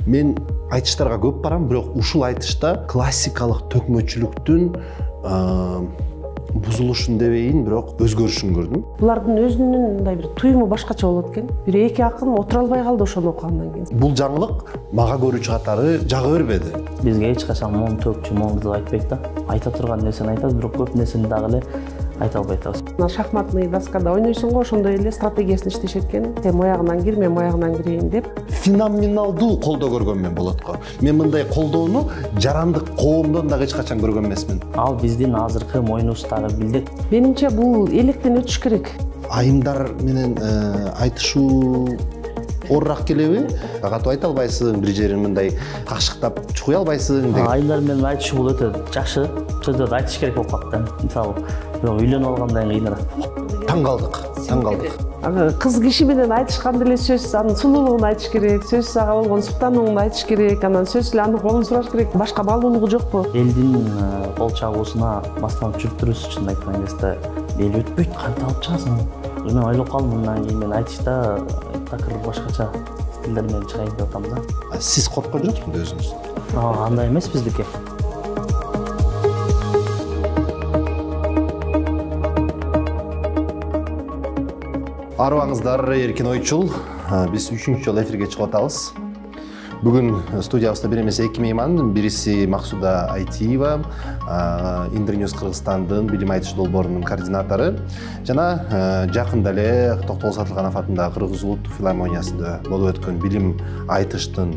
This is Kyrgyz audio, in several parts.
Мен айтыштарга көп барам, бирок ушул айтышта классикалык төкмөчүлүктүн бузулушун дебейин, бирок өзгөрүшүн көрдүм. Булардын өзүнүн мындай бир туюму башкача болот экен. Бир эки акын отура албай калды ошону окугандан кийин. Бул жаңылык мага көрүүчү катары жага бербеди. Бизге эч качан моң төкчү, моң деп айтпайт да. Айта турган нерсени айтат, бирок көп нерсени дагы эле айта албай атабыз. Шахматный доскада ойнойсуң го, ошондой эле стратегиясын иштешет экен. Сен моягынан кир, мен моягынан кирейин деп. Феноменалдуу колдоо көргөн мен Болотко. Мен мындай колдоону жарандык коомдон дагы эч качан көргөн эмесмин. Ал биздин азыркы моюнубуздагы билдет. Менимче бул электен өтүш керек. Айымдар менен айтышуу орrak келеби? Катуу айта албайсың, бир жерин мындай какшыктап чукуй албайсың деген. Айымдар менен айтышуу бул өтө жакшы. Сөздөрдү айтыш керек болуп калат да. Мисалы, бирок үйлөнүп алгандан кийинирээк. Таң калдык. Кыз киши менен айтышканда эле сөзсүз анын сулуулугун айтыш керек, сөзсүз ага болгон суктанууну айтыш керек, анан сөзсүз эле анын колун сураш керек. Башка баалуулугу жокпу? Элдин кол чабуусуна баштан жүрүп чын айткан кезде эл өтпөйт, кантип алып чыгасың? Мен ойлоп калдым, мындан кийин мен айтышта такыр башкача стилдер менен чыгайын деп атам да. Сиз корккон жоксузбу өзүңүз? Андай эмес биздики. Арыбаңыздар, эркин ойчул. Биз 3-чү жолу эфирге чыгып атабыз. Бүгүн студиябызда бир эмес эки мейман, бириси Максуда Айтиева, Интерньюз Кыргызстандын билим айтыш долбоорунун координатору, жана жакында эле Токтогул Сатылганов атындагы Кыргыз улуттук филармониясында болуп өткөн билим айтыштын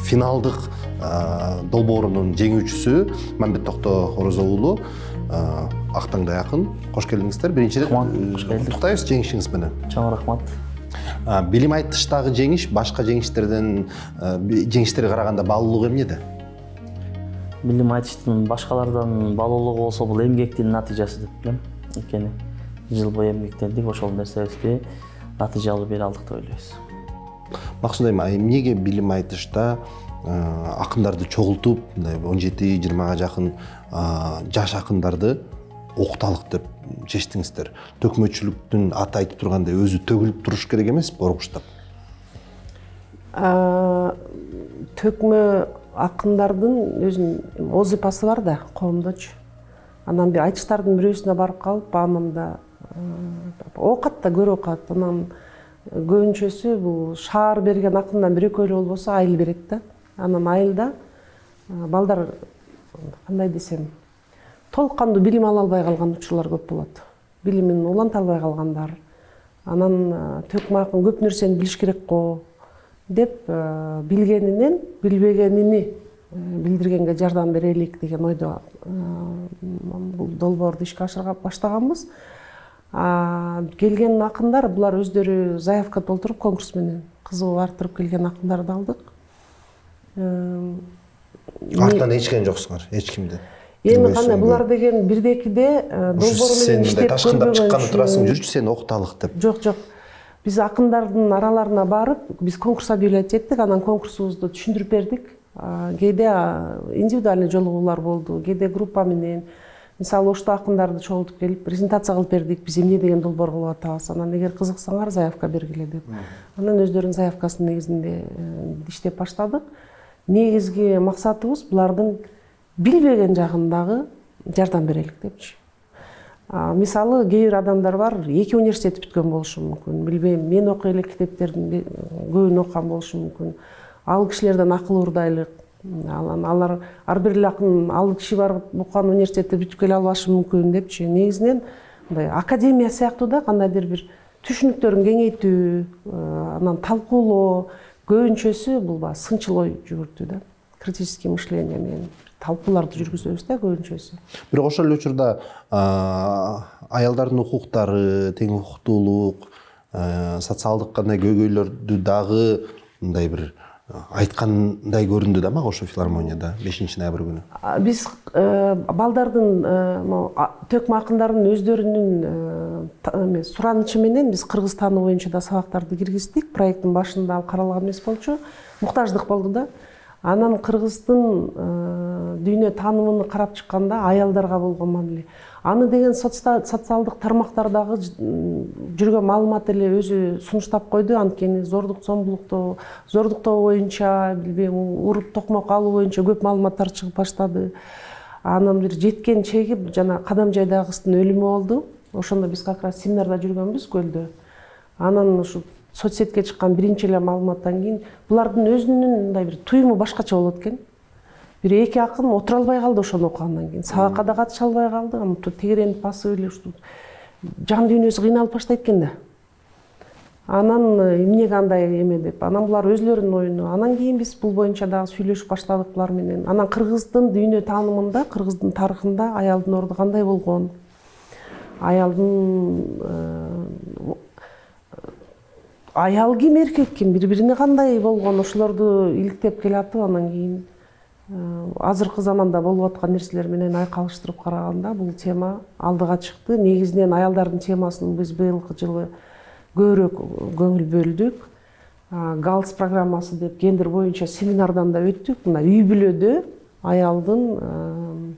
финалдык долбоорунун жеңүүчүсү Мамбет Токто Орозо уулу. Актаңдай акын, кош келдиңиздер. Биринчиден куттуктайбыз жеңишиңиз менен. Чоң рахмат. Билим айтыштагы жеңиш башка жеңиштерден жеңиштерге караганда баалуулугу эмнеде? Билим айтыштын башкалардан баалуулугу болсо бул эмгектин натыйжасы деп билем. Анткени жыл бою эмгектендик, ошол нерсебизди натыйжалуу бере алдык деп ойлойбуз. Максуда айым, эмнеге билим айтышта акындарды чогултуп, 17-20га жакын жаш акындарды окуталык деп чечтиңиздер? Төкмөчүлүктүн аты айтып тургандай өзү төгүлүп туруш керек эмеспи, оргуштап? Төкмө акындардын өзүнүн вазыпасы бар да, коомдочу. Анан бир айтыштардын бирөөсүнө барып калып, баамында окат да, көрүп окат. Анан көбүнчөсү бул шаар берген акындан бир экөөлүү болбосо айыл берет да. Анан айылда балдар кандай десем, толук кандуу билим ала албай калган учурлар көп болот. Билимин уланта албай калгандар. Анан төкмө акын көп нерсени билиш керек го деп билгенинен билбегенини билдиргенге жардам берелик деген ойдо бул долбоорду ишке ашыра баштаганбыз. Келген акындар булар өздөрү заявка толтуруп конкурс менен кызыгып артырып келген акындарды алдык. Арттан ичкен жоксуңар, эч кимден? Эми кандай булар деген бирдекиде долбоору менен иштеп ташкындап чыкканы турасың, жүрчү сени окуталык деп. Жок. Биз акындардын араларына барып, биз конкурс объявлять еттик, анан конкурсубузду түшүндүрүп бердик. Кээде индивидуальный жолугуулар болду, кээде группа менен. Мисалы, ошто акындарды чогултуп келип, презентация кылып бердик, биз эмне деген долбоор кылып атабыз. Анан эгер кызыксаңар, заявка бергиле деп. Анан өздөрүнүн заявкасынын негизинде иштеп баштадык. Негизги максатыбыз булардын билбеген жагындагы жардам берелик депчи. Мисалы, кээ бир адамдар бар, 2 университет бүткөн болушу мүмкүн. Билбейм, мен окуй элек китептердин көбүн окуган болушу мүмкүн. Ал кишилерден акыл урдайлык. Алар ар бир акын ал киши барып окуган университетте бүтүп келе албашы мүмкүн депчи. Негизинен мындай академия сыяктуу да кандайдыр бир түшүнүктөрүн кеңейтүү, анан талкуулоо, көбүнчөсү бул сынчыл ой жүгүртүү да. Критический мышление менен талкууларды жүргүзөбүз да көбүнчөсү. Бирок ошол эле учурда аялдардын укуктары, тең укуктуулук, социалдык кандай көйгөйлөрдү дагы мындай бир айткандай көрүндү да мага ошо филармонияда 5 ноябрь күнү. Биз балдардын төкмө акындардын өздөрүнүн суранычы менен биз кыргыз тааны боюнча да сабактарды киргиздик. Проекттин башында ал каралган эмес болчу. Муктаждык болду да. Анан кыргыздын дүйнө таанымын карап чыкканда аялдарга болгон мамиле. Аны деген социалдык тармактардагы жүргөн маалымат эле өзү сунуштап койду. Анткени зордуктоо боюнча, билбейм, уруп токмок алуу боюнча көп маалыматтар чыгып баштады. Анын бир жеткен чеги жана Кадам жайдагы кыздын өлүмү болду. Ошондо биз как раз семинарда жүргөнбүз көлдө. Анан ушу соцсетке чыккан биринчи эле маалыматтан кийин булардын өзүнүн мындай бир туюму башкача болот экен. Бир эки акын отура албай калды ошону окугандан кийин. Сабакка да катыша албай калды. Тегеренип басып эле ушу жан дүйнөсү кыйналып баштайт экен да. Анан эмнеге андай эме деп. Анан булар өзлөрүнүн оюну. Анан кийин биз бул боюнча дагы сүйлөшүп баштадык булар менен. Анан кыргыздын дүйнө таанымында, кыргыздын тарыхында аялдын орду кандай болгон? Аял ким, эркек ким, бири-бирине кандай болгон, ошолорду иликтеп келатып, анан кийин азыркы заманда болуп аткан нерселер менен айкалыштырып караганда бул тема алдыга чыкты. Негизинен аялдардын темасын биз быйылкы жылы көбүрөөк көңүл бөлдүк. Галс программасы деп гендер боюнча семинардан да өттүк. Мына үй бүлөдө аялдын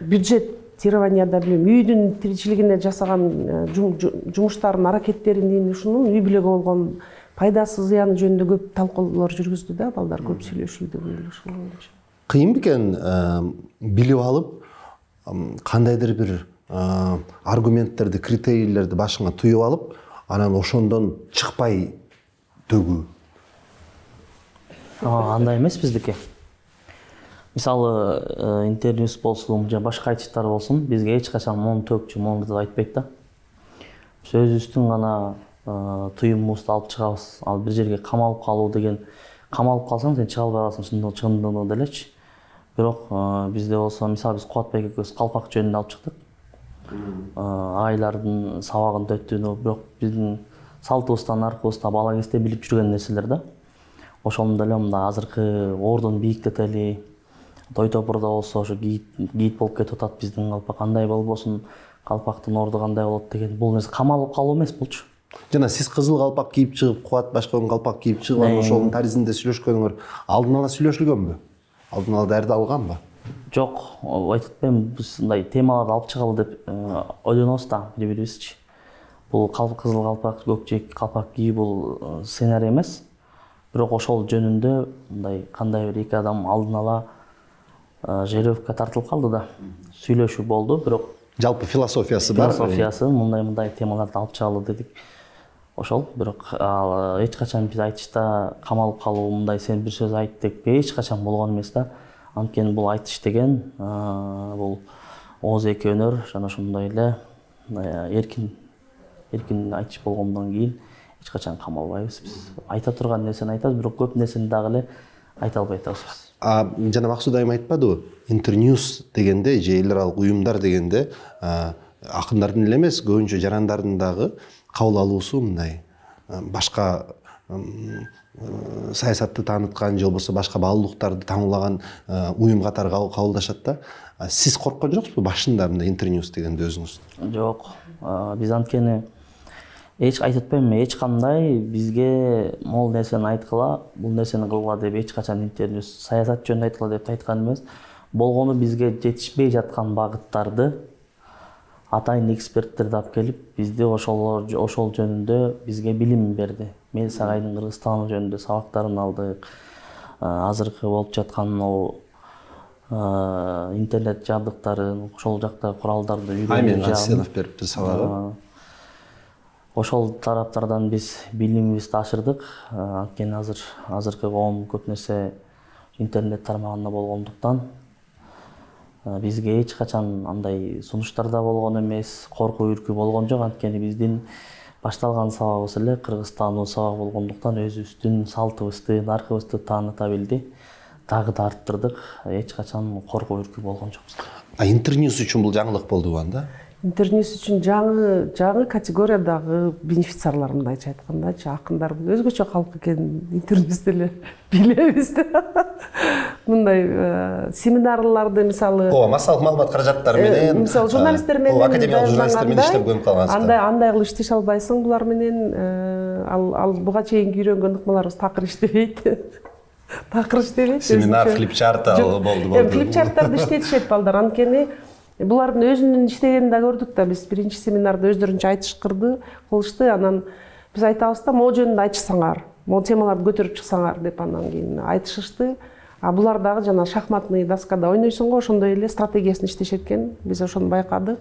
бюджеттированияда, билем, үйдүн тиричилигине жасаган жумуштарын, аракеттерин, ушунун үй бүлөгө болгон пайдасы, зыяны жөнүндө көп талкуулар жүргүздү да, балдар көп сүйлөшүүдө ошол боюнча. Кыйын бекен билип алып, кандайдыр бир аргументтерди, критерийлерди башыңа туюп алып, анан ошондон чыкпай төгүү. Андай эмес биздики. Мисалы, интерньюс болсун, же башка айтыштар болсун, бизге эч качан мону төкчү, мону деп айтпайт да. Биз өзүбүздүн гана туюмубузду алып чыгабыз. Ал бир жерге камалып калуу деген, камалып калсаң сен чыга албай каласың, чындыгында делечи. Бирок бизде болсо, мисалы биз Кубатбек экөөбүз калпак жөнүндө алып чыктык. Айлардын сабагын төттүүнү, бирок биздин салтыбыздан, аркыбызда бала кезде билип жүргөн нерселер да. Ошондо эле мында азыркы ордун бийиктетели, той топурда болсо ошо гид болуп кетип атат биздин калпак, кандай болбосун, калпактын орду кандай болот деген, бул нерсе камалып калуу эмес булчу. Жана сиз кызыл калпак кийип чыгып, Кубат башка калпак кийип чыгып, ошонун таризинде сүйлөшкөнүңөр алдын ала сүйлөшүлгөнбү? Алдын ала даярдалганбы? Жок, айтып атпайм, биз мындай темаларды алып чыгалы деп ойлонобуз да, бири-бирибизчи. Бул кызыл калпак, көкчек калпак кийүү бул сценарий эмес. Бирок ошол жөнүндө мындай кандай бир эки адам алдын ала жеребка тартылып калды да. Сүйлөшүү болду, бирок жалпы философиясы бар. Философиясы мындай темаларды алып чыгалы дедик. Ошол, бирок эч качан биз айтышта камалып калуу, мындай сен бир сөз айт деп эч качан болгон эмес да. Анткени бул айтыш деген бул ооз-эки өнөр, жана ошондой эле эркин айтыш болгондон кийин эч качан камалбайбыз биз. Айта турган нерсени айтабыз, бирок көп нерсени дагы эле айта албай атабыз. Жана Максут айым айтпадыбы? Интерньюс дегенде, же эл аралык уюмдар дегенде акындардын эле эмес, көбүнчө жарандардын дагы кабыл алуусу мындай башка саясатты тааныткан же болбосо башка баалуулуктарды таңуулаган уюм катары кабылдашат да. Сиз корккон жоксузбу башында мындай интерньюс дегенде өзүңүз? Жок, биз анткени эч айтып атпайм, эч кандай бизге могул нерсени айткыла, бул нерсени кылгыла деп эч качан интерньюс саясат жөнүндө айткыла деп айткан эмес. Болгону бизге жетишпей жаткан багыттарды атайын эксперттерди алып келип, бизди ошол жөнүндө бизге билим берди. Мелис агайдын Кыргызстан жөнүндө сабактарын алдык. Азыркы болуп жаткан интернет жабдыктарын, ошол жакта куралдарды үйрөнүп Аймен Асенов берипти сабагы. Ошол тараптардан биз билимибизди ашырдык. Анткени азыркы коом көп нерсе интернет тармагында болгондуктан бизге эч качан андай сунуштар да болгон эмес, коркуу үркүү болгон жок. Анткени биздин башталган сабагыбыз эле Кыргызстандын сабагы болгондуктан өзүбүздүн салтыбызды, наркыбызды тааныта билди. Дагы да арттырдык. Эч качан коркуу үркүү болгон жокпуз. Интерньюс үчүн бул жаңылык болдубу анда? Интерньюс үчүн жаңы категориядагы бенефициарлар, мындайча айткандачы, акындар бул өзгөчө калк экенин интерньюсте эле билебиз да. Мындай семинарларды мисалы массалык маалымат каражаттары менен, мисалы журналисттер менен, академиялык журналисттер менен иштеп көрүп калгансыздар. Андай кылып иштеше албайсың булар менен. Ал буга чейинки үйрөнгөн ыкмаларыбыз такыр иштебейт. такыр иштебейт. Семинар, флипчарт болду. Флипчарттарды иштетишет балдар. Анткени булардын өзүнүн иштегенин да көрдүк да. Биз биринчи семинарда өздөрүнчө айтышкырды, кылышты. Анан биз айтабыз да, могу жөнүндө айтышсаңар, могу темаларды көтөрүп чыксаңар деп анан кийин айтышышты. А булар дагы жана шахматный доскада ойнойсуң го, ошондой эле стратегиясын иштешет экен. Биз ошону байкадык.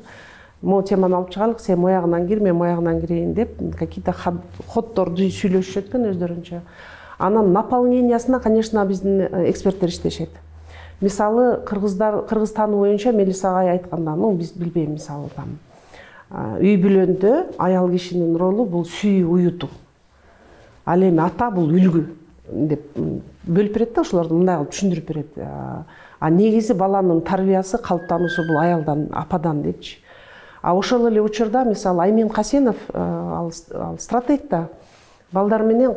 Могу теманы алып чыгайлык, сен моягынан кир, мен моягынан кирейин деп какие-то ходдорду сүйлөшүшөт экен өздөрүнчө. Анан наполнениясына, конечно, биздин эксперттер иштешет. Мисалы, Кыргызстан боюнча Мелисагай айтканда, биз билбейм, мисалы там үй бүлөндө аял кишинин ролу бул сүйүү, уютуу. Ал эми ата бул үлгү деп бөлүп берет да, ошолорду мындай кылып түшүндүрүп берет. А негизи баланын тарбиясы, калыптануусу бул аялдан, ападан депчи. А ошол эле учурда, мисалы, Аймен Касенов, ал стратег да, балдар менен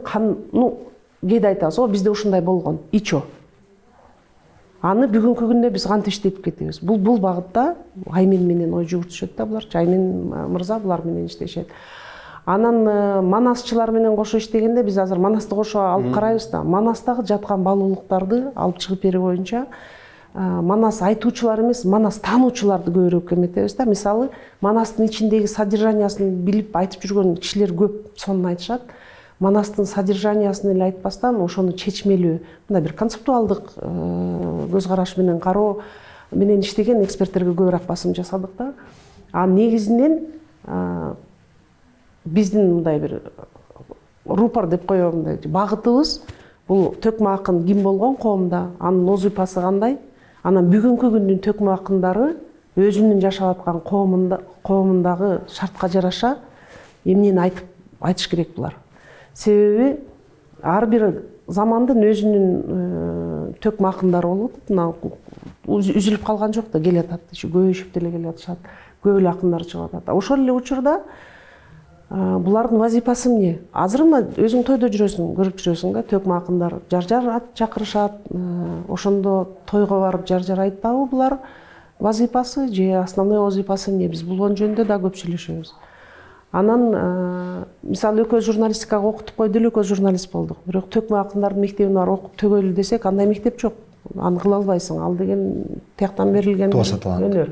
кээде айтабыз, бизде ушундай болгон, ичо. Аны бүгүнкү күндө биз кантип иштетип кетебиз. Бул багытта Аймен менен ой жүгүртүшөт да булар. Аймен мырза булар менен иштешет. Анан манасчылар менен кошо иштегенде биз азыр Манасты кошо алып карайбыз да. Манастагы жаткан балуулуктарды алып чыгып берүү боюнча Манас айтуучулар эмес, Манас таануучуларды көбүрөөк эметебиз да. Мисалы, Манастын ичиндеги содержаниясын билип айтып жүргөн кишилер көп сонун айтышат. Манастын содержаниясын эле айтпастан, ошону чечмелүү, мындай бир концептуалдык көз караш менен кароо менен иштеген эксперттерге көбүрөөк басым жасадык да. А негизинен биздин мындай бир рупор деп коем, мындай багытыбыз бул төкмө акын ким болгон коомдо, анын озуйпасы кандай, анан бүгүнкү күндүн төкмө акындары өзүнүн жашап аткан коомундагы шартка жараша эмнени айтыш керек булар. Себеби ар бир замандын өзүнүн төкмө акындары болот. Үзүлүп калган жок да, келатат, көбөйүшүп деле келатышат, көп эле акындар чыгып атат. Ошол эле учурда булардын вазипасы эмне? Азыр өзүң тойдо жүрөсүң, көрүп жүрөсүң да, төкмө акындар жар чакырышат, ошондо тойго барып жар айтпабы булар вазипасы же основной вазипасы эмне? Биз бул жөнүндө да көп сүйлөшөбүз. Анан, мисалы, экөөбүз журналистикага окутуп койду эле, экөөбүз журналист болдук. Бирок төкмө акындардын мектебин барып окуп төгөлү десек, андай мектеп жок. Аны кыла албайсың. Ал деген тияктан берилген өнөр.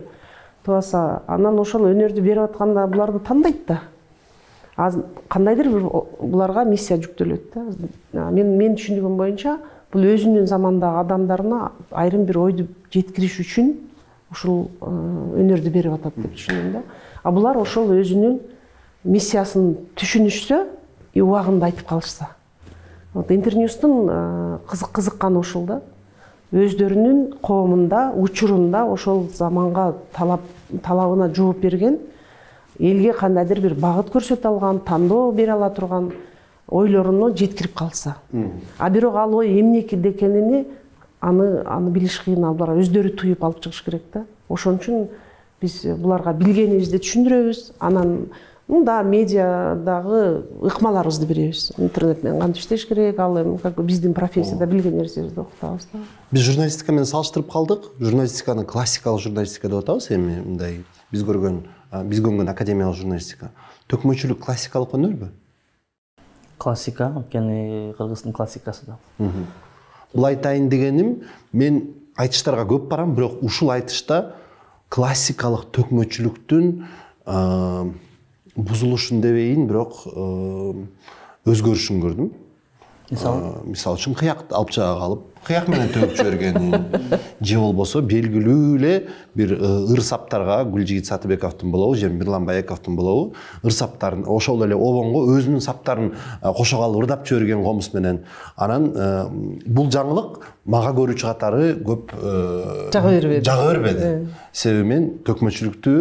Туаса, анан ошол өнөрдү берип атканда буларды тандайт да. Кандайдыр бир буларга миссия жүктөлөт да. Мен түшүндүгүм боюнча, бул өзүнүн замандагы адамдарына айрым бир ойду жеткириш үчүн ушул өнөрдү берип атат деп түшүнөм да. А булар ошол өзүнүн миссиясын түшүнүшсө, убагында айтып калышса. Интерньюстун кызыкканы ушул да. Өздөрүнүн коомунда, учурунда ошол заманга талабына жооп берген, элге кандайдыр бир багыт көрсөтө алган, тандоо бере ала турган ойлоруну жеткирип калса. А бирок ал ой эмнеки экенини аны билиш кыйын, алар өздөрү туюп алып чыгыш керек да. Ошон үчүн биз буларга билгенибизди түшүндүрөбүз, анан да медиадагы ыкмаларыбызды беребиз. Интернет менен кантип иштеш керек, ал эми биздин профессияда билген нерсебизди окутабыз да. Биз журналистика менен салыштырып калдык. Журналистиканы классикалык журналистика деп атабыз, эми мындай биз көргөн академиялык журналистика. Төкмөчүлүк классикалык өнөрбү? Классика, анткени кыргыздын классикасы да. Бул айтайын дегеним, мен айтыштарга көп барам, бирок ушул айтышта классикалык төкмөчүлүктүн бузулушун дебейин, бирок өзгөрүшүн көрдүм. Мисалы үчүн кыякты алып чыга калып, кыяк менен төгүп жибергени, же болбосо белгилүү эле бир ыр саптарга Гүлжигит Сатыбековдун болобу, же Мирлан Байековдун болобу, ыр саптарын ошол эле обонго өзүнүн саптарын кошо калып ырдап жиберген комуз менен. Анан бул жаңылык мага көрүүчү катары көп жага бербеди. Себеби мен төкмөчүлүктү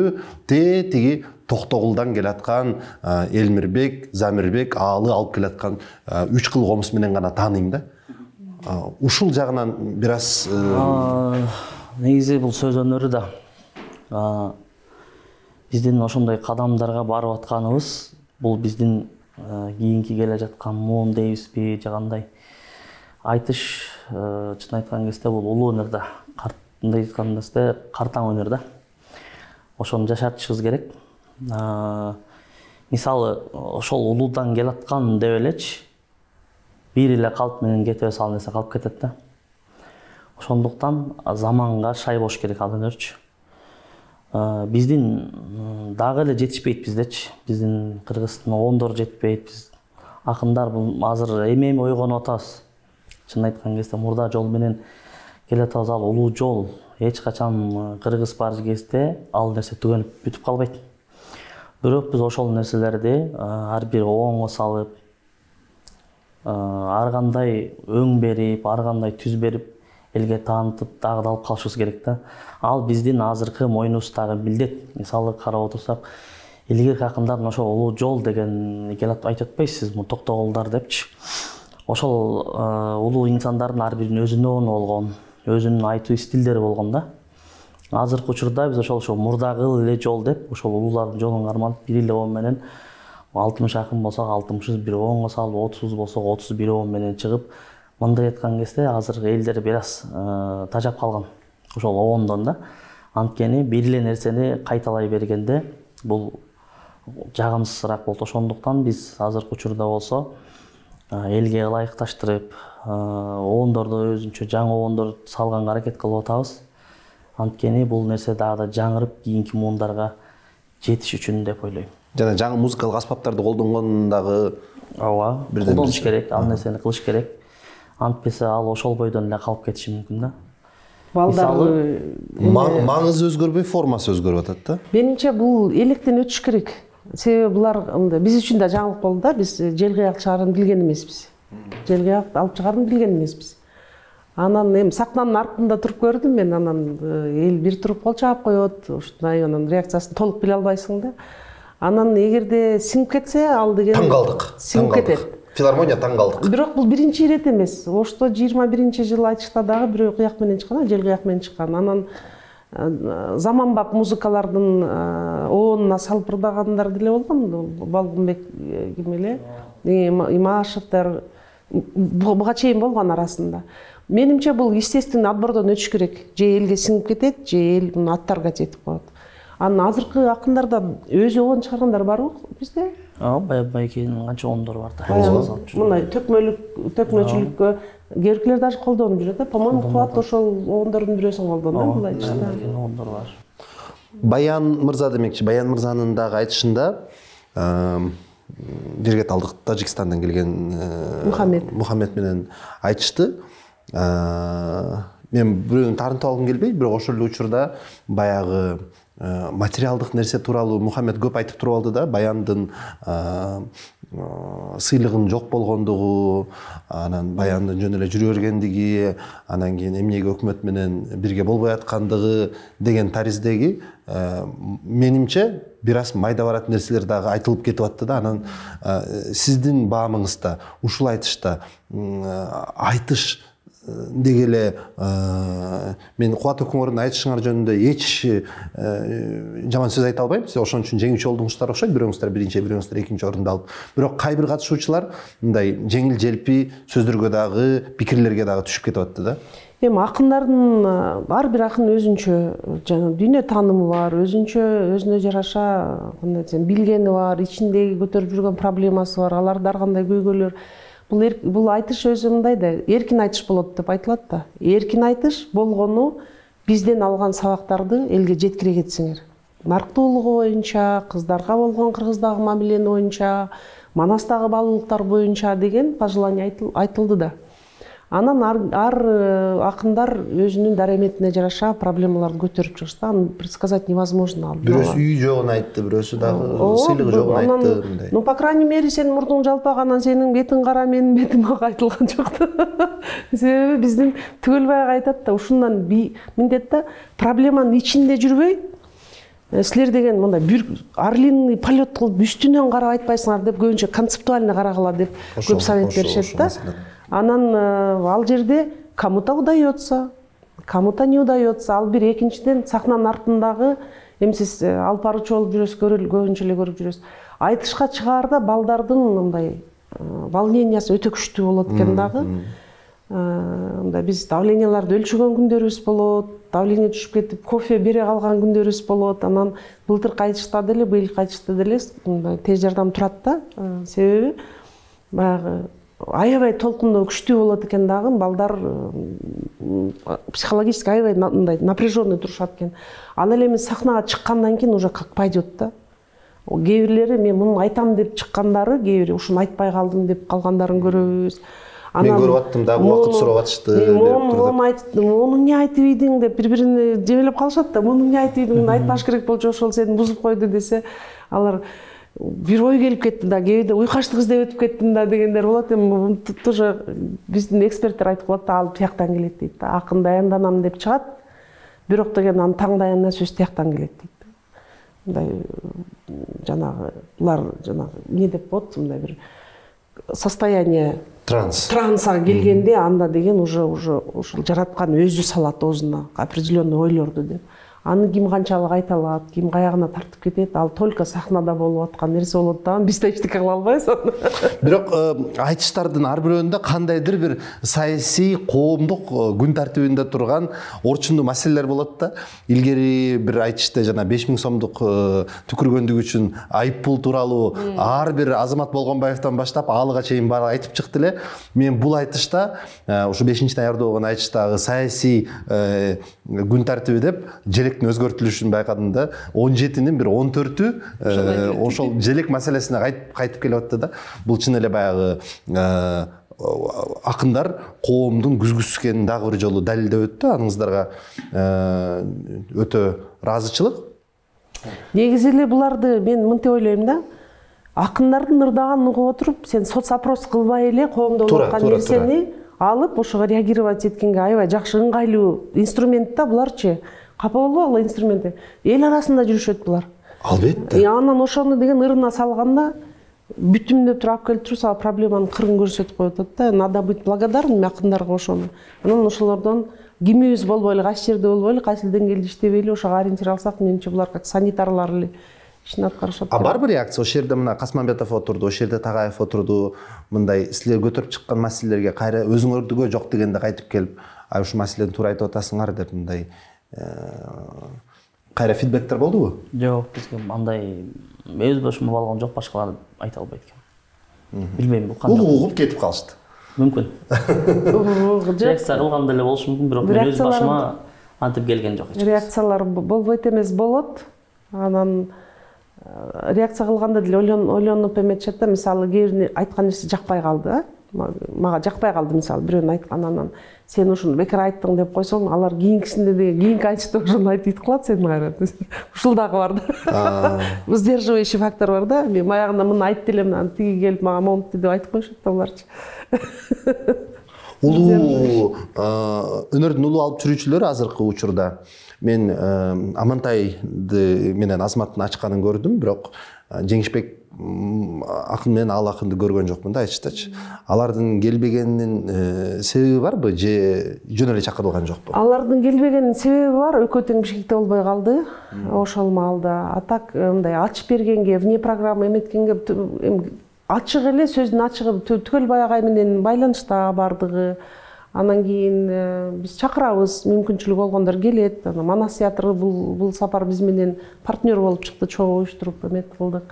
тиги Токтогулдан келаткан Элмирбек, Замирбек аалы алып келаткан 3 кыл комуз менен гана тааныйм да. Ушул жагынан бир аз негизи бул сөз өнөрү да. Биздин ошондой кадамдарга барып атканыбыз бул биздин кийинки келе жаткан муун дейбизби, же кандай айтыш, чын айткан кезде бул улуу өнөр да. Мындай айткан кезде картаң өнөр да. Ошону жашатышыбыз керек. Мисалы, ошол улуудан келаткан деп элечи, бир эле калп менен кетебе салып нерсе калып кетет да. Ошондуктан заманга шай болуш керек ал өнөрчү. Биздин дагы эле жетишпейт биздечи. Биздин Кыргыздын оондор жетпейт. Биз акындар бул азыр эми ойгонуп атабыз. Чын айткан кезде мурда жол менен келе атабыз, ал улуу жол. Эч качан кыргыз бар кезде ал нерсе түгөнүп бүтүп калбайт. Бирок биз ошол нерселерди ар бир оңго салып, ар кандай өң берип, ар кандай түз берип, элге таанытып дагы алып калышыбыз керек да. Ал биздин азыркы мойнубуздагы милдет. Мисалы карап отурсак, илгерки акындар ошо улуу жол деген келип айтып атпайсыз, му токтогулдар депчи. Ошол улуу инсандардын ар биринин өзүнүн ону болгон, өзүнүн айтуу стилдери болгон да. Азыркы учурда биз ошол мурдагы эле жол деп, ошол улуулардын жолун карманып, бир эле ом менен 60 акын болсок 60 бир оңго салып, 30 болсок 30 бир ом менен чыгып, мындай айткан кезде азыркы элдер бир аз тажап калган. Ошол оомдон да. Анткени бир эле нерсени кайталай бергенде бул жагымсызыраак болот. Ошондуктан биз азыркы учурда болсо элге ылайыкташтырып, оондорду өзүнчө жаңы оондор салганга аракет кылып атабыз. Анткени бул нерсе дагы да жаңырып кийинки муундарга жетиш үчүн деп ойлойм. Жана жаңы музыкалык аспаптарды колдонгон дагы ооба, колдонуш керек, ал нерсени кылыш керек. Антпесе ал ошол бойдон эле калып кетиши мүмкүн да. Балдар маңызы өзгөрбөй, формасы өзгөрүп атат да. Менимче бул электен өтүш керек. Себеби булар биз үчүн да жаңылык болду да. Биз желгияк чыгарын билген эмеспиз. Желгияк алып чыгарын билген эмеспиз. Анан эми сахнанын артында туруп көрдүм мен, анан эл бир туруп кол чаап коет, ушундай анан реакциясын толук биле албайсың да. Анан эгерде сиңип кетсе, ал деген таң калдык. Сиңип кетет. Филармония таң калдык. Бирок бул биринчи ирет эмес. Ошто 21-жыл айтышта дагы бирөө кыяк менен чыккан, жел кыяк менен чыккан. Анан заманбап музыкалардын оонуна салып ырдагандар деле болгон. Балгынбек ким эле, Имашевдер буга чейин болгон арасында. Менимче бул естественный отбордон өтүш керек. Же элге сиңип кетет, же эл муну аттарга жетип коет. Анан азыркы акындарда өзү оон чыгаргандар барбы бизде? Байкенин канча оондор бар да. Мындай төкмөчүлүккө керкилер даже колдонуп жүрөт да. По-моему, Кубат ошол оондордун бирөөсүн колдонду бул айтышта. Оондор бар. Баян мырза демекчи, Баян мырзанын дагы айтышында жерге талдык Тажикстандан келген Мухаммед менен айтышты. Мен бирөөнү тарынтып алгым келбейт, бирок ошол эле учурда баягы материалдык нерсе тууралуу Мухаммед көп айтып туруп алды да. Баяндын сыйлыгынын жок болгондугу, анан Баяндын жөн эле жүрө бергендиги, анан кийин эмнеге өкмөт менен бирге болбой аткандыгы деген тариздеги менимче бир аз майда барат нерселер дагы айтылып кетип атты да. Анан сиздин баамыңызда ушул айтышта айтыш деги эле мен Кубат өкмөрдүн айтышыңар жөнүндө эч жаман сөз айта албайм. Сиз ошон үчүн жеңүүчү болдуңуздар окшойт. Бирөөңүздөр биринчи, бирөөңүздөр экинчи орунду алып. Бирок кай бир катышуучулар мындай жеңил желпи сөздөргө дагы, пикирлерге дагы түшүп кетип атты да. Эми акындардын ар бир акын өзүнчө жана дүйнө таанымы бар, өзүнө жараша кандай десем билгени бар, ичиндеги көтөрүп жүргөн проблемасы бар, аларды ар кандай көйгөйлөр. Бул айтыш өзү мындай да, эркин айтыш болот деп айтылат да. Эркин айтыш болгону бизден алган сабактарды элге жеткире кетсеңер. Нарктуулугу боюнча, кыздарга болгон кыргыздагы мамилени боюнча, Манастагы баалуулуктар боюнча деген пожелание айтылды да. Анан ар акындар өзүнүн дараметине жараша проблемаларды көтөрүп чыгышты. Аны предсказать невозможно. Бирөөсү үй жогун айтты, бирөөсү дагы сыйлыгы жогун айтты мындай. Ну, по крайней мере, сенин мурдуң жалпак, анан сенин бетиң кара, менин бетим ак айтылган жок да. Себеби биздин Түгөлбай айтат да, ушундан миндет да, проблеманын ичинде жүрбөй, силер деген мындай бир орлиный полет кылып үстүнөн карап айтпайсыңар деп, көбүнчө концептуально карагыла деп көп совет беришет да. Анан ал жерде кому-то удается, кому-то не удается. Ал бир экинчиден сахнанын артындагы эми сиз алып баруучу болуп жүрөсүз, көбүнчө эле көрүп жүрөсүз. Айтышка чыгаарда балдардын мындай волнениясы өтө күчтүү болот экен дагы. Мындай биз давленияларды өлчөгөн күндөрүбүз болот, давление түшүп кетип, кофе бере калган күндөрүбүз болот. Анан былтыркы айтышта деле, быйылкы айтышта деле мындай тез жардам турат да. Себеби баягы аябай толкундоо күчтүү болот экен дагы, балдар психологически аябай мындай напряженный турушат экен. Ал эле эми сахнага чыккандан кийин уже как пойдет да. Кээ бирлери мен муну айтам деп чыккандары, кээ бири ушуну айтпай калдым деп калгандарын көрөбүз. Мен көрүп аттым дагы убакыт сурап атышты деп турду. Муну эмне айтып ийдиң деп бири-бирине жебелеп калышат да. Муну эмне айтып ийдиң, айтпаш керек болчу, ошол сени бузуп койду десе, алар бир ой келип кетти да, кээде уйкаштык издеп өтүп кеттим да дегендер болот. Эми тоже биздин эксперттер айтып коет да, ал тияктан келет дейт да. Акын даянданам деп чыгат, бирок деген анын таң даянына сөз тияктан келет дейт. Мындай жанагы булар жанагы эмне деп болот, мындай бир состояние трансга келгенде анда деген уже ушул жараткан өзү салат оозуна определенный ойлорду деп. Аны ким канчалык айта алат, ким каягына тартып кетет, ал только сахнада болуп аткан нерсе болот да, биз да эчтеке кыла албайбыз. Бирок айтыштардын ар бирөөнүндө кандайдыр бир саясий, коомдук күн тартибинде турган орчундуу маселелер болот да. Илгери бир айтышты жана 5000 сомдук түкүргөндүк үчүн айып пул тууралуу ар бир Азамат Болгонбаевден баштап алыга чейин баары айтып чыкты эле. Мен бул айтышта ушу 5-ноябрда болгон айтыштагы саясий күн тартиби деп өзгөртүлүшүн байкадым да. 17-нин бир 14-ү ошол желек маселесине кайтып келип атты да. Бул чын эле баягы акындар коомдун күзгүсү экенин дагы бир жолу далилдеп өттү. Аныңыздарга өтө ыраазычылык. Негизи эле буларды мен мынтип ойлойм да. Акындардын ырдаганын угуп отуруп, сен соцопрос кылбай эле коомдо болуп аткан нерсени алып ошого реагировать эткенге аябай жакшы ыңгайлуу инструмент да буларчы. Капа болбогула инструменти. Эл арасында жүрүшөт булар. Албетте. Анан ошону деген ырына салганда бүтүмдөп туруп келип турса проблеманын кырын көрсөтүп коюп атат да. Надо быть благодарным акындарга ошону. Анан ошолордон кимибиз болбой эле, кайсы жерде болбой эле, кайсы деңгээлде иштебей эле ошого ориентир алсак, менимче булар как санитарлар эле ишин аткарышат. А бар бир реакция? Ошол жерде мына Касманбетов отурду, ошол жерде Тагаев отурду. Мындай силер көтөрүп чыккан маселелерге кайра өзүңөрдүгө жок дегенде кайтып келип, ай ушу маселени туура айтып атасыңар деп мындай кайра фидбектер болдубу? Жок, бизге андай өз башыма болгон жок, башкалар айта албайт экен. Билбейм, бул кандай. Угуп кетип калышты. Мүмкүн. Реакция кылган деле болушу мүмкүн, бирок мен өз башыма антип келген жок. Реакциялар болбойт эмес болот. Анан реакция кылганда деле ойлонуп эметишет да. Мисалы, кээ бир айткан нерсе жакпай калды, мага жакпай калды, мисалы бирөөнүн айтканынан сен ушуну бекер айттың деп койсоң, алар кийинкисинде кийинки айтышта ошону айтып калат сени кайра. Ушул дагы бар да. Сдерживающий фактор бар да. Мен маягында муну айтты элем, анан тиги келип мага момунту деп айтып коюшат да буларчы. Улуу өнөрдүн улуу алып жүрүүчүлөрү азыркы учурда мен Амантайды менен Азаматтын ачканын көрдүм, бирок Жеңишбек акын менен ал акынды көргөн жокмун да айтыштачы. Алардын келбегенинин себеби барбы же жөн эле чакырылган жокпу? Алардын келбегенинин себеби бар, экөө тең Бишкекте болбой калды ошол маалда. А так мындай ачып бергенге, вне программа эметкенге ачык эле сөздүн ачыгы түгөл баягы менен байланышта бардыгы. Анан кийин биз чакырабыз, мүмкүнчүлүгү болгондор келет. Манас театры бул сапар биз менен партнер болуп чыкты, чогуу уюштуруп эмет кылдык.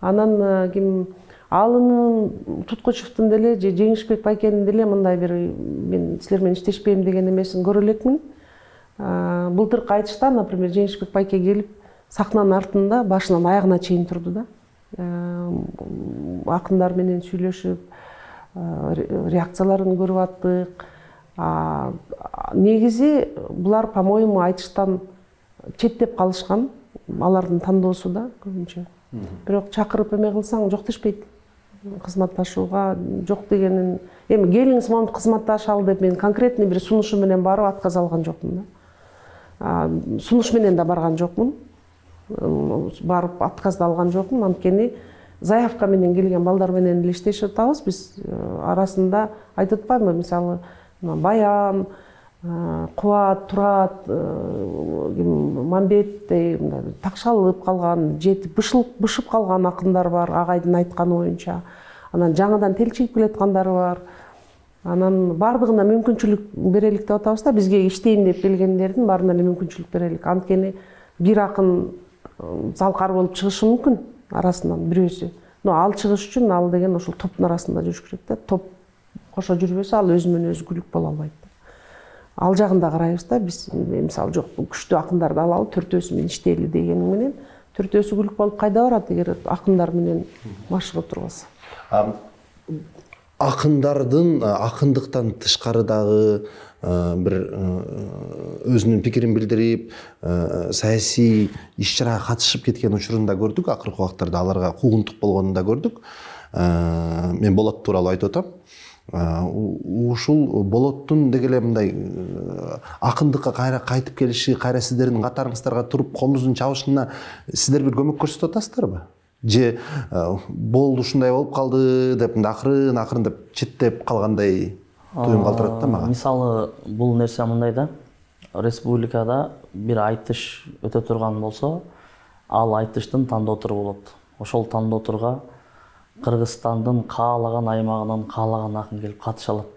Анан ким Алынын Туткучевдун деле же Жеңишбек Байкенин деле мындай бир мен силер менен иштешпейм деген эмесин көрө элекмин. Былтыркы айтышта, например, Жеңишбек Байке келип сахнанын артында башынан аягына чейин турду да. Акындар менен сүйлөшүп, реакцияларын көрүп аттык. Негизи булар, по-моему, айтыштан четтеп калышкан, алардын тандоосу да көбүнчө. Бирок чакырып эме кылсаң жок дешпейт. Кызматташууга жок дегенин, эми келиңиз монтип кызматташалы деп мен конкретный бир сунушу менен барып отказ алган жокмун да. Сунуш менен да барган жокмун. Барып отказды алган жокмун, анткени заявка менен келген балдар менен эле иштешип атабыз. Биз арасында айтып атпаймынбы, мисалы, Баян, Кубат, Турат, Мамбеттей такшалып калган, жетип бышып калган акындар бар, агайдын айтканы боюнча. Анан жаңыдан телчигип келаткандары бар. Анан бардыгына мүмкүнчүлүк берелик деп атабыз да, бизге иштейм деп келгендердин баарына эле мүмкүнчүлүк берелик. Анткени бир акын залкар болуп чыгышы мүмкүн арасынан бирөөсү. Но ал чыгыш үчүн ал деген ошол топтун арасында жүрүш керек да. Топ кошо жүрбөсө ал өзү менен өзү күлүк боло албайт. Ал жагында карайбыз да, биз мисалы жок күчтүү акындарды алалы, төртөөсү менен иштейли дегени менен төртөөсү күлүк болуп кайда барат эгер акындар менен машыгып турбаса. Акындардын акындыктан тышкарыдагы бир өзүнүн пикирин билдирип, саясий иш-чарага катышып кеткен учурун да көрдүк, акыркы убактарда аларга куугунтук болгонун да көрдүк. Мен Болот тууралуу айтып атам. Ушул Болоттун деги эле мындай акындыкка кайра кайтып келиши, кайра сиздердин катарыңыздарга туруп комуздун чабышына сиздер бир көмөк көрсөтүп атасыздарбы? Же болду ушундай болуп калды деп акырын деп четтеп калгандай туюм калтырат да мага. Мисалы бул нерсе мындай да, республикада бир айтыш өтө турган болсо, ал айтыштын тандоо туру болот. Ошол тандоо турга Кыргызстандын каалаган аймагынан каалаган акын келип катыша алат.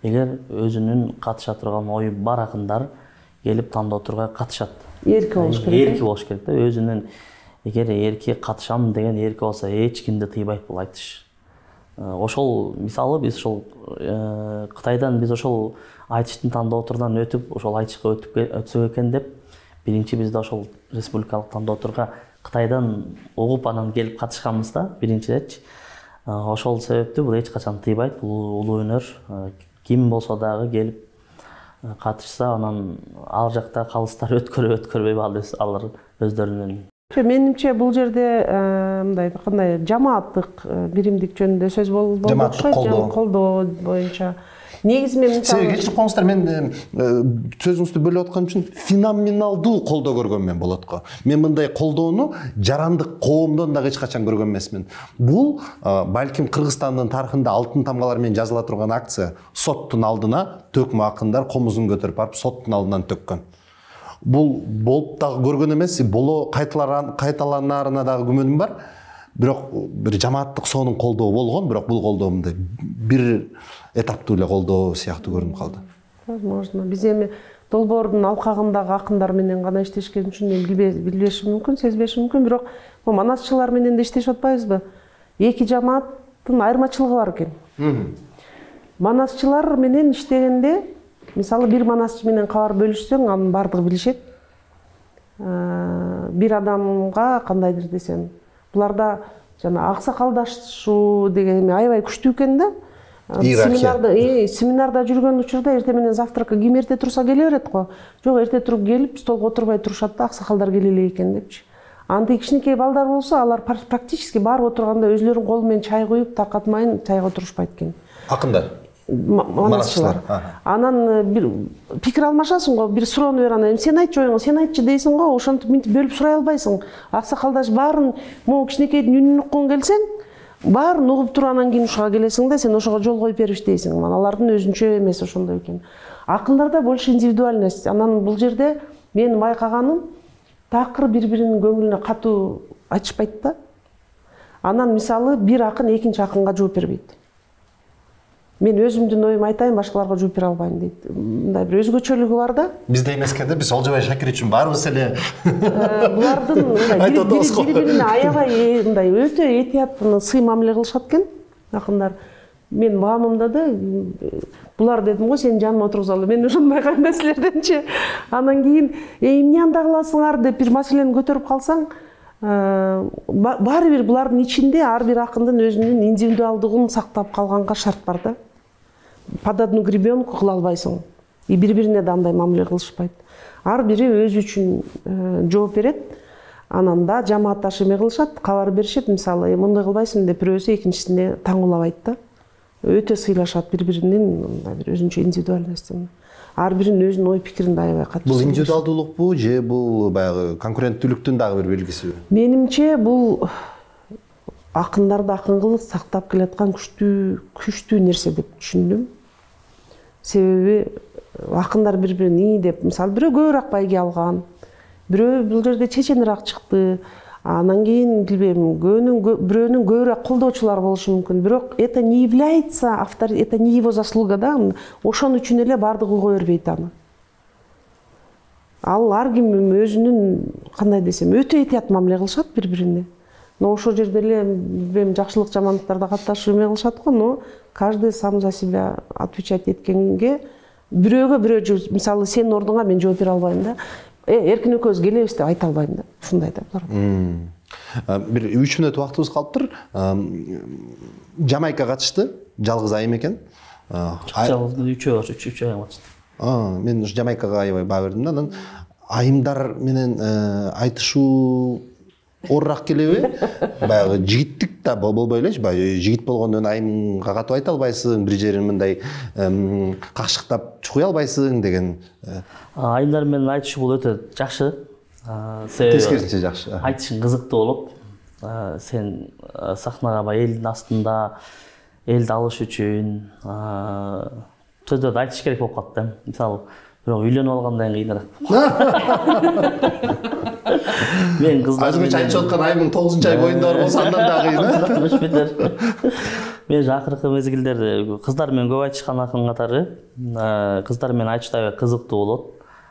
Эгер өзүнүн катыша турган ою бар акындар келип тандоо турга катышат. Эрки болуш керек. Эрки болуш керек да, өзүнүн эгер эрки катышам деген эрки болсо эч кимди тыйбайт бул айтыш. Ошол мисалы биз ошол Кытайдан биз ошол айтыштын тандоо турунан өтүп, ошол айтышка өтсөк экен деп, биринчи бизде ошол республикалык тандоо турга Кытайдан угуп анан келип катышканбыз да, биринчи ирет. Ошол себептүү бул эч качан тыйбайт, бул улуу өнөр. Ким болсо дагы келип катышса, анан ал жакта калыстар өткөрбөй алар өздөрүнүн. Менимче бул жерде мындай кандай жамааттык биримдик жөнүндө сөз болду. Жамааттык колдоо боюнча. Негизи мен мисалы кечирип коңуздар, мен сөзүңүздү бөлүп аткан үчүн феноменалдуу колдоо көргөм мен Болотко. Мен мындай колдоону жарандык коомдон да эч качан көргөн эмесмин. Бул балким Кыргызстандын тарыхында алтын тамгалар менен жазыла турган акция. Соттун алдына төкмө акындар комузун көтөрүп барып соттун алдынан төккөн. Бул болуп дагы көргөн эмес, боло кайталанарына дагы күмөнүм бар. Бирок бир жамааттык сонун колдоо болгон, бирок бул колдоо мындай бир этаптуу эле колдоо сыяктуу көрүнүп калды. Возможно. Биз эми долбоордун алкагындагы акындар менен гана иштешкен үчүн мен билбешим мүмкүн, сезбешим мүмкүн, бирок манасчылар менен да иштешип атпайбызбы? Эки жамааттын айырмачылыгы бар экен. Манасчылар менен иштегенде, мисалы бир манасчы менен кабар бөлүшсөң, анын бардыгы билишет. Бир адамга кандайдыр десем, буларда жана аксакалдашуу деген аябай күчтүү экен да. Семинарда жүргөн учурда эртең менен завтракка ким эрте турса келе берет го. Жок, эрте туруп келип, столго отурбай турушат да, аксакалдар келе элек экен депчи. Андай кичинекей балдар болсо, алар практически барып отурганда өзлөрүнүн колу менен чай куюп, таркатмайын чайга отурушпайт экен. Акындар? Манасчылар. Анан бир пикир алмашасың го, бир суроону бер, анан сен айтчы оюңду, сен айтчы дейсиң го, ошентип мынтип бөлүп сурай албайсың. Аксакалдаш баарын могу кичинекейдин үнүн уккун келсең, баарын угуп туруп анан кийин ушуга келесиң да, сен ошого жол коюп берип иштейсиң. Алардын өзүнчө эмеси ошондой экен. Акындарда больше индивидуальность. Анан бул жерде менин байкаганым, такыр бири-биринин көңүлүнө катуу айтышпайт да. Анан мисалы бир акын экинчи акынга жооп бербейт. Мен өзүмдүн оюмду айтайын, башкаларга жооп бере албайм дейт. Мындай бир өзгөчөлүгү бар да. Бизде эмескенде биз Олжобай Шакир үчүн баарыбыз эле булардын бири-бирине аябай мындай өтө этияттуу сый мамиле кылышат экен акындар. Мен баамымда да булар дедим го, сени жаныма отургузалы. Мен ошондой нерселерденчи. Анан кийин эмне анда кыласыңар деп бир маселени көтөрүп калсаң, баары бир булардын ичинде ар бир акындын өзүнүн индивидуалдыгын сактап калганга шарт бар да. Под одну гребенку кыла албайсың. И бири-бирине да андай мамиле кылышпайт. Ар бири өзү үчүн жооп берет. Анан да жамаатташ эме кылышат, кабар беришет, мисалы, мындай кылбайсың деп бирөөсү экинчисине таңуулабайт да. Өтө сыйлашат бири-биринин мындай бир өзүнчө индивидуальностун. Ар биринин өзүнүн ой пикирин да аябай катуу. Бул индивидуалдуулукпу же бул баягы конкуренттүүлүктүн дагы бир белгисиби? Менимче бул акындарды акын кылып сактап келаткан күчтүү нерсе деп түшүндүм. Себеби акындар бири-бирин ии деп, мисалы бирөө көбүрөөк байге алган, бирөө бул жерде чеченирээк чыкты. Анан кийин билбейм, бирөөнүн көбүрөөк колдоочулар болушу мүмкүн. Бирок это не является это не его заслуга да. Ошон үчүн эле бардыгы кое бербейт аны. Ал ар ким өзүнүн кандай десем, өтө этият мамиле кылышат бири-бирине. но ошол жерде эле билбейм жакшылык жамандыктарда катнашып эме кылышат го, но каждый сам за себя отвечать эткенге бирөөгө бирөө мисалы сенин ордуңа мен жооп бере албайм да. Эркин экөөбүз келебиз деп айта албайм да. Ушундай да. Бир 3 мүнөт убактыбыз калыптыр. Жамайка катышты, жалгыз айым экен. Жалгыз үчөө айым катышты. Мен ушу Жамайкага аябай баа бердим да. Анан айымдар менен айтышуу орrak келеби? Баягы жигиттик да болбой элечи. Баягы жигит болгондон айымга катып айта албайсың, бир жерин мындай какшыктап чукуй албайсың деген. Айымдар менен айтышуу бул өтө жакшы. Тескерисинче жакшы. Айтышың кызыктуу болот. Сен сахнага баягы элдин астында элди алыш үчүн сөздөрдү айтыш керек болуп калат да. Мисалы, бирок үйлөнүп алгандан кийинирээк. Мен кыздар менен чайчып аткан айымдын 9-ай боюнда бар болсо андан да кыйын. Мен акыркы мезгилдерде кыздар менен көп айтышкан акын катары, кыздар менен айтыш да кызыктуу болот.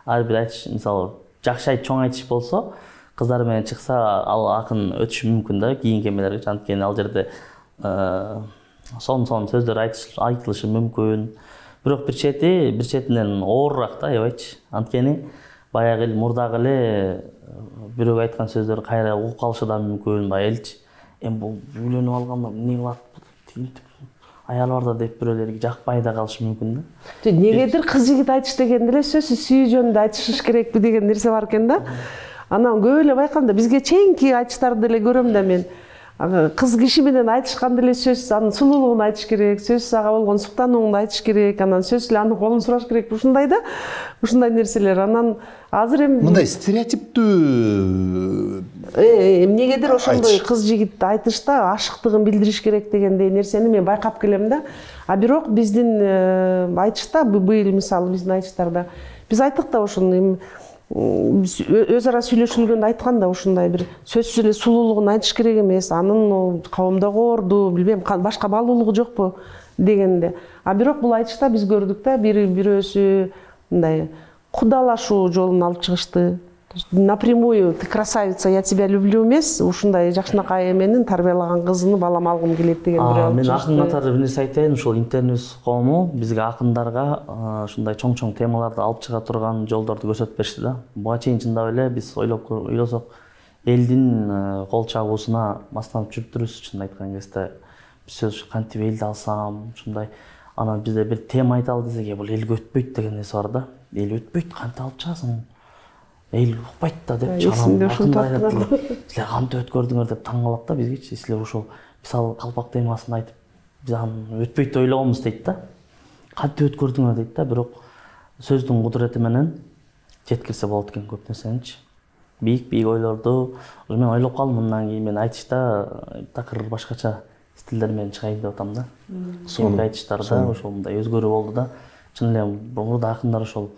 Ар бир айтыш, мисалы, жакшы чоң айтыш болсо, кыздар менен чыкса, ал акын өтүшү мүмкүн да, кийинки эмелерге. Анткени ал жерде сон сөздөр айтылышы мүмкүн. Бирок бир четинен оорураак да, аябайчы. Анткени баягы эл мурдагы эле бирөө айткан сөздөрдү кайра угуп калышы да мүмкүн, баягы элчи. Бул үйлөнүп алганда эмне кылат? Аял бар да деп бирөөлөргө жакпай да калышы мүмкүн да. Негедир кыз жигит айтыш дегенде эле сөзсүз сүйүү жөнүндө айтышыш керекпи деген нерсе бар экен да. Анан көп эле байкаганда бизге чейинки айтыштарды эле көрөм да мен. Кыз киши менен айтышканда эле сөзсүз анын сулуулугун айтыш керек, сөзсүз ага болгон суктанууну айтыш керек, анан сөзсүз эле анын колун сураш керек. Ушундай да, ушундай нерселер. Анан азыр эми мындай стереотиптүү эмнегедир ошондой кыз жигит айтышта ашыктыгын билдириш керек дегендей нерсени мен байкап келем да. А бирок биздин айтышта быйыл мисалы биздин айтыштарда биз айттык да ошону өз ара сүйлөшүлгөндө айткан да ушундай бир сөзсүз эле сулуулугун айтыш керек эмес, анын коомдогу орду, билбейм, башка баалуулугу жокпу дегенде. А бирок бул айтышта биз көрдүк да, бирөөсү мындай кудалашуу жолун алып чыгышты. Напрямую ты красавица, я тебя люблю эмес, ушундай жакшынакай эменин тарбиялаган кызын балам алгым келет деген бирөө алып чыгышты. Мен акын катары бир нерсе айтайын, ушул интерньюс коому бизге акындарга ушундай чоң темаларды алып чыга турган жолдорду көрсөтүп беришти да. Буга чейин чындап эле биз ойлосок элдин кол чабуусуна мастанып жүрүптүрбүз, чын айткан кезде. Биз кантип элди алсам, ушундай анан бизде бир тема айталы десек, бул элге өтпөйт деген нерсе бар да. Эл өтпөйт, кантип алып чыгасың? Эл укпайт да деп чыгарам. Силер кантип өткөрдүңөр деп таң калат да бизгечи. Силер ошол мисалы калпак темасын айтып, биз аны өтпөйт деп ойлогонбуз дейт да. Кантип өткөрдүңөр дейт да, бирок сөздүн кудурети менен жеткирсе болот экен көп нерсеничи. Бийик ойлорду мен ойлоп калдым, мындан кийин мен айтышта такыр башкача стилдер менен чыгайын деп атам да. Соңку айтыштарда ошол мындай өзгөрүү болду да. Чын эле мурда акындар ошол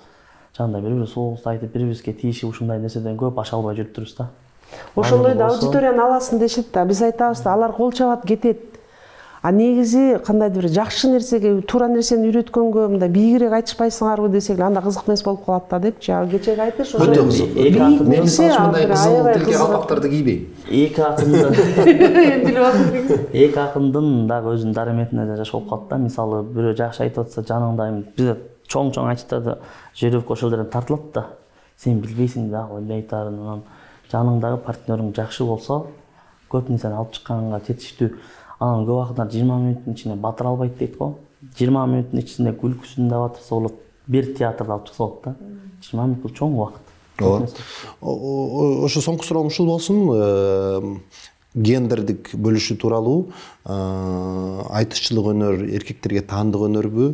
жанда бири-бири суугузду айтып, бири-бирибизге тийишип ушундай нерседен көп аша албай жүрүптүрбүз да. Ошондой да аудиториянын аласын дешет да. Биз айтабыз да, алар кол чабат кетет. А негизи кандайдыр бир жакшы нерсеге, туура нерсени үйрөткөнгө мындай бийигирээк айтышпайсыңарбы десек, анда кызык эмес болуп калат да депчи. Кечеги айтыш ошо. Өтө кызык. Мен мындай кызыл тилге калпактарды кийбейм. Эки акындын дагы өзүнүн дараметине жашап болуп калат да. Мисалы бирөө жакшы айтып атса, жаныңдайм бизде чоң айтыштарда жүрөк ошол жерден тартылат да. Сен билбейсиң да эмне айтарын, анан жаныңдагы партнерың жакшы болсо, көп нерсени алып чыкканга жетиштүү. Анан көп акындар 20 мүнөттүн ичине батыра албайт дейт го. 20 мүнөттүн ичинде күлкүсүн да батырса болот. Бир театрда алып чыкса болот да. 20 мүнөт бул чоң убакыт. Ошо соңку суроом ушул болсун. Гендердик бөлүшүү тууралуу айтышчылык өнөр эркектерге таандык өнөрбү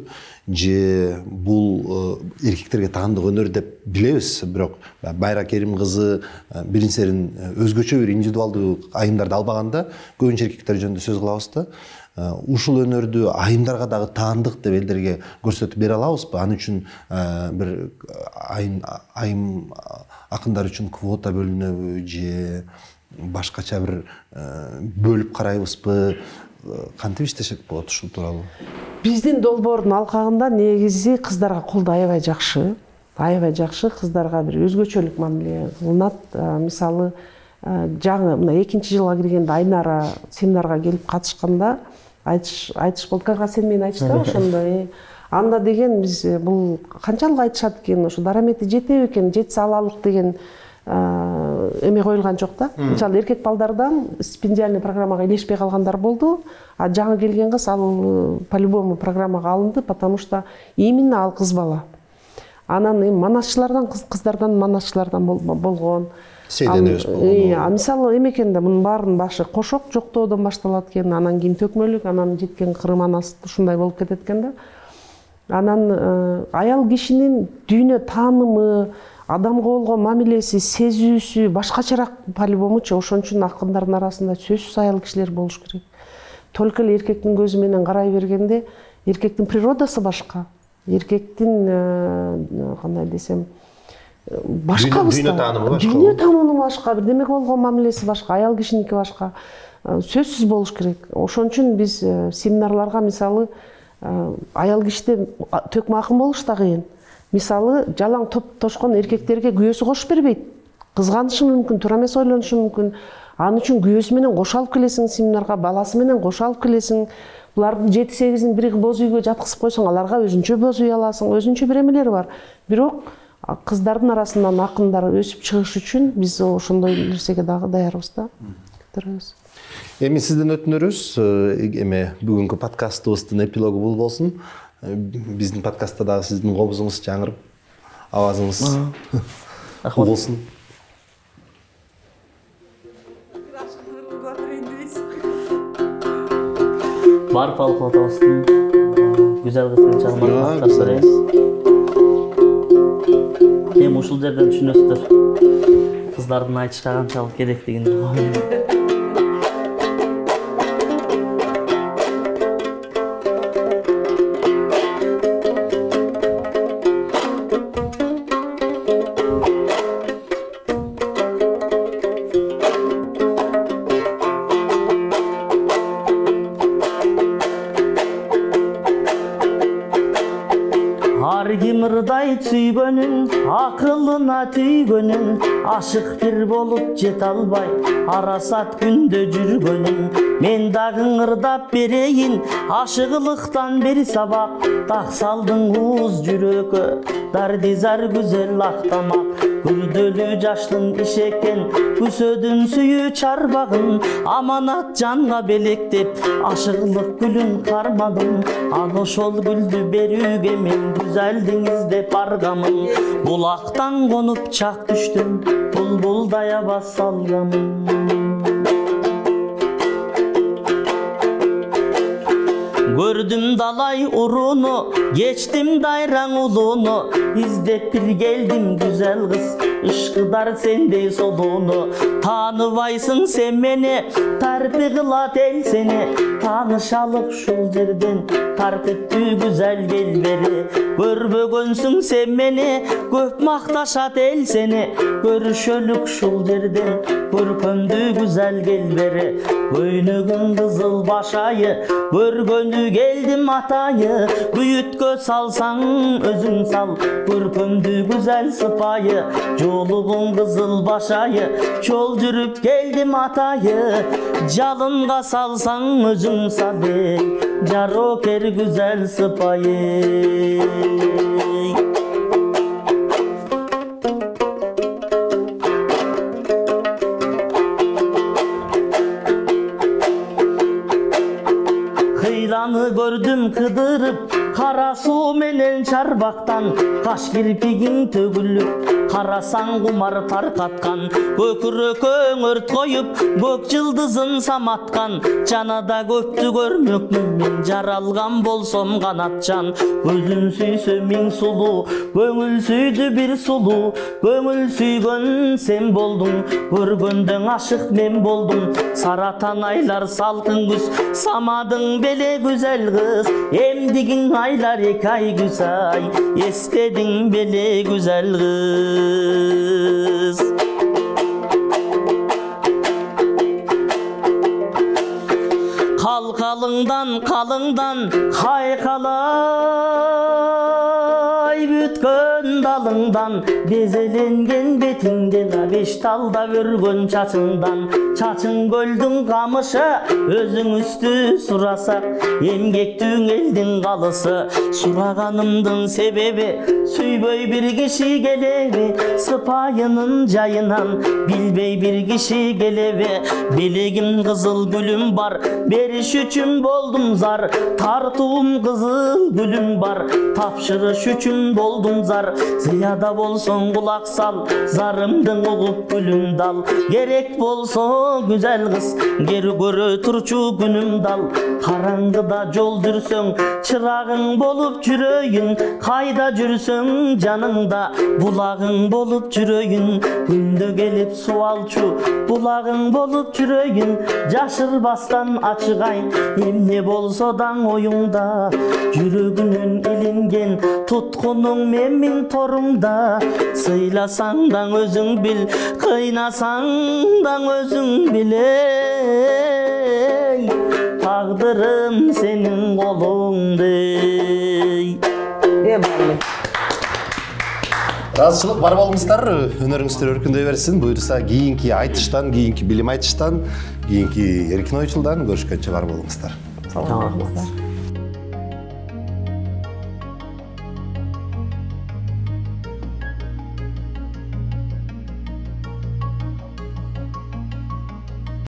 же бул эркектерге таандык өнөр деп билебиз, бирок Байра Керим кызы биринсерин өзгөчө бир индивидуалдуу айымдарды албаганда көбүнчө эркектер жөнүндө сөз кылабыз да. Ушул өнөрдү айымдарга дагы таандык деп элдерге көрсөтүп бере алабызбы? Аны үчүн бир айым акындар үчүн квота бөлүнөбү же башкача бир бөлүп карайбызбы? Кантип иштешек болот ушул тууралуу? Биздин долбоордун алкагында негизи кыздарга колдоо аябай жакшы. Аябай жакшы, кыздарга бир өзгөчөлүк мамиле кылынат. Мисалы жаңы мына 2-жылга киргенде Айнара семинарга келип катышканда айтыш болду. Кага сен мени айтышты ошондо. Анда деген биз бул канчалык айтышат экен, ошо дарамети жетеби экен, жетсе алалык деген эме коюлган жок да. Мисалы эркек балдардан стипендиальный программага илешпей калгандар болду. А жаңы келген кыз ал по-любому программага алынды, потому что именно ал кыз бала. Анан манасчылардан кыздардан манасчылардан болгон. Сейденебиз болгон. Мисалы эме экен да, мунун баарынын башы кошок жоктоодон башталат экен, анан кийин төкмөлүк, анан жеткен кырым анасы ушундай болуп кетет экен да. Анан аял кишинин дүйнө таанымы, адамга болгон мамилеси, сезүүсү башкачараак по-любомучу. Ошон үчүн акындардын арасында сөзсүз аял кишилер болуш керек. Только эле эркектин көзү менен карай бергенде эркектин природасы башка. Эркектин кандай десем, башка дүйнө таанымы башка. Дүйнө таанымы башка, бирдемеге болгон мамилеси башка, аял кишиники башка. Сөзсүз болуш керек. Ошон үчүн биз семинарларга мисалы аял кишиде төкмө акын болуш да кыйын. Мисалы жалаң топ-тошкон эркектерге күйөөсү кош бербейт. Кызганышы мүмкүн, туура эмес ойлонушу мүмкүн. Анын үчүн күйөөсү менен кош алып келесиң семинарга, баласы менен кош алып келесиң. Булардын 7-8-ин бири боз үйгө жаткызып койсоң, аларга өзүнчө боз үй аласың, өзүнчө бир эмелери бар. Бирок кыздардын арасынан акындар өсүп чыгыш үчүн биз ошондой нерсеге дагы даярбыз да. Эми сизден өтүнөрүбүз, эме бүгүнкү подкастыбыздын эпилогу бул болсун. Биздин подкастта дагы сиздин кобузуңуз жаңырып, авазыңыз болсун. Барып алып атабыздын güzel кыздын чагынан башташар эми ушул жерден түшүнөсүздөр кыздардын айтышка канчалык керектигин. Сүйгөнүн, акылына түйгөнүн, ашык бир болуп жете албай, арасат күндө жүргөнүн. Мен дагы ыңырдап берейин, ашыгылыктан бир сабак, так салдың уз жүрөккө, дардизар güzel актамак. Күрдөлүү жаштын иш экен, күсөдүн сүйүү чарбагын, аманат жанга белектеп, ашыгылык гүлүн кармадым. Ал ошол гүлдү берүүгө мен güzelдиң издеп баргамын. Булактан конуп чак түштүм, булбулдай аба салгамын. Gördüm dalay uruну, geçtim dayran ulunu, izdep bir geldim güzel kız, ışkıdar sendey solunu. Tanıvaysın sen meni, tarpı kılat el seni, tanışalık şul жерден, tarpıttı güzel gel beri. Görбөгөнсүң sen meni, köp maktaşat el seni, görüşölük şul жерден, көркөмдü güzel gel beri. Көйнөгүн kızıl başayı, görgönü geldim atayı, büyütkö salsan özün sal, görkөmdü güzel sıpayı, joluğun kızıl başayı, çol жүрüp geldim atayı, jalınga salsan özün sal, jaroker güzel sıpayı. Gördüm kıdırıp, kara su menen çarbaktan, kaş kirpigin tөгülüp, karasan kumar tarkatkan, kökürököң ört koyup, gök yıldızın samatkan, canada köptü görmökmün men, jaralgan bolsom kanatcan, gözün süysö ming sulu, көңүл süydü bir sulu, көңүл süygön sen boldun, görgöndön aşık men boldum, saratan aylar salkın güz, samadın bele güzel kız, emdigin aylar ek ay güzay, estedin bele güzel kız. Kalkalından kalından kaykalay күткөн далыңдан, безеленген бетиңден, беш талда өргөн чачыңдан. Чачың көлдүн камышы, өзүң үстү сурасак, эмгектүүң элдин калысы. Сураганымдын себеби, сүйбөй бир киши келеби, сыпайынын жайынан билбей бир киши келеби. Белегим кызыл гүлүм бар, бериш үчүн болдум зар, тартуум кызыл гүлүм бар, тапшырыш үчүн болдум зар. Зыяда болсоң кулак сал, зарымдын угуп гүлүм дал. Керек болсо güzel kız, geri görө turчу күнүм дал. Караңгыда жол жүрсөң, чырагың болуп жүрөйүн, кайда жүрсөң жаныңда булагың болуп жүрөйүн. Күндө келип суу алчу, булагың болуп жүрөйүн, жашырбастан ачык айт, эмне болсо даң оюңда. Жүрөгүнөн илинген туткунуң мемин торумда. Сыйласаң даң өзүң бил, кыйнасаң даң өзүң билей, тагдырым сенин колуңдей. Ыраазычылык бар болуңуздар, өнөрүңүздөр өркүндөй берсин. Буюрса кийинки айтыштан, кийинки билим айтыштан, кийинки эркин ойчулдан көрүшкөнчө бар болуңуздар. Саламатыңыздар.